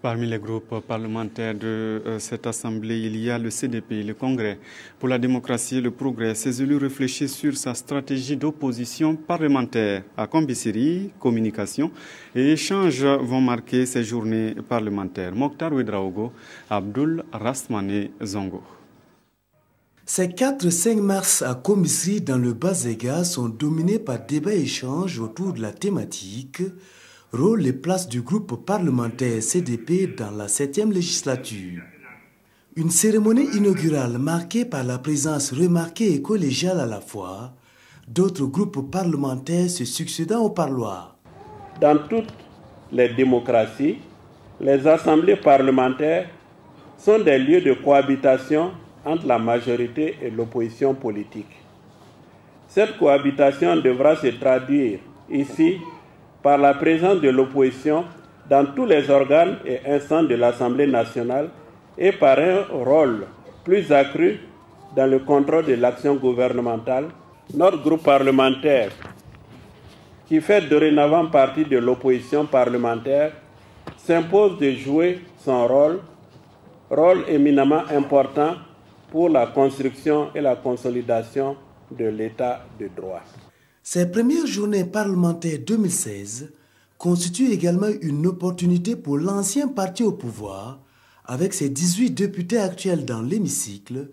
Parmi les groupes parlementaires de cette Assemblée, il y a le CDP, le Congrès pour la démocratie et le progrès. Ces élus réfléchissent sur sa stratégie d'opposition parlementaire. À Kombisiri, communication et échanges vont marquer ces journées parlementaires. Mokhtar Ouedraogo, Abdul Rastmane Zongo. Ces 4-5 mars à Kombisiri dans le Bas-Zéga sont dominés par débats et échanges autour de la thématique rôle et place du groupe parlementaire CDP dans la 7e législature. Une cérémonie inaugurale marquée par la présence remarquée et collégiale à la fois d'autres groupes parlementaires se succédant au parloir. Dans toutes les démocraties, les assemblées parlementaires sont des lieux de cohabitation entre la majorité et l'opposition politique. Cette cohabitation devra se traduire ici par la présence de l'opposition dans tous les organes et instances de l'Assemblée nationale et par un rôle plus accru dans le contrôle de l'action gouvernementale. Notre groupe parlementaire, qui fait dorénavant partie de l'opposition parlementaire, s'impose de jouer son rôle éminemment important pour la construction et la consolidation de l'État de droit. Ces premières journées parlementaires 2016 constituent également une opportunité pour l'ancien parti au pouvoir, avec ses 18 députés actuels dans l'hémicycle,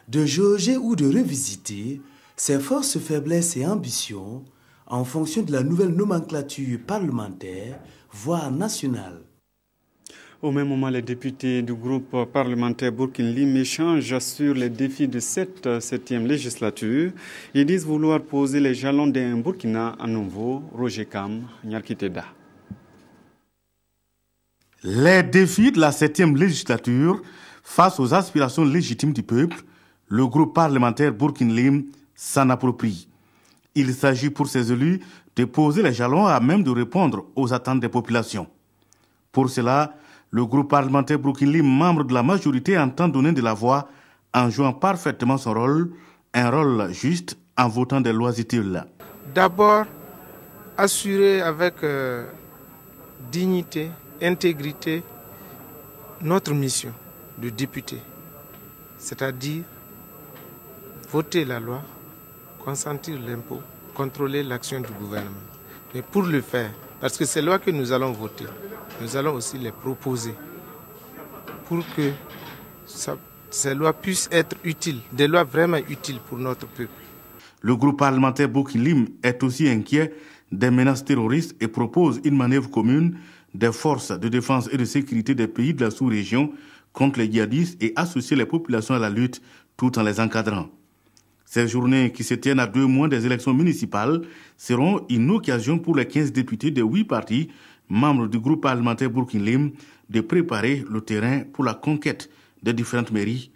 de jauger ou de revisiter ses forces, faiblesses et ambitions en fonction de la nouvelle nomenclature parlementaire, voire nationale. Au même moment, les députés du groupe parlementaire Burkina Lim échangent sur les défis de cette 7e législature. Ils disent vouloir poser les jalons d'un Burkina à nouveau. Roger Kam, Nyarkiteda. Les défis de la 7e législature face aux aspirations légitimes du peuple, le groupe parlementaire Burkina Lim s'en approprie. Il s'agit pour ces élus de poser les jalons à même de répondre aux attentes des populations. Pour cela, le groupe parlementaire Burkina Lim, membre de la majorité, entend donner de la voix en jouant parfaitement son rôle, un rôle juste en votant des lois utiles. D'abord, assurer avec dignité, intégrité, notre mission de député, c'est-à-dire voter la loi, consentir l'impôt, contrôler l'action du gouvernement. Mais pour le faire, parce que ces lois que nous allons voter, nous allons aussi les proposer pour que ces lois puissent être utiles, des lois vraiment utiles pour notre peuple. Le groupe parlementaire Burkina Lim est aussi inquiet des menaces terroristes et propose une manœuvre commune des forces de défense et de sécurité des pays de la sous-région contre les djihadistes et associer les populations à la lutte tout en les encadrant. Ces journées qui se tiennent à 2 mois des élections municipales seront une occasion pour les 15 députés de 8 partis, membres du groupe parlementaire Burkina Lim, de préparer le terrain pour la conquête des différentes mairies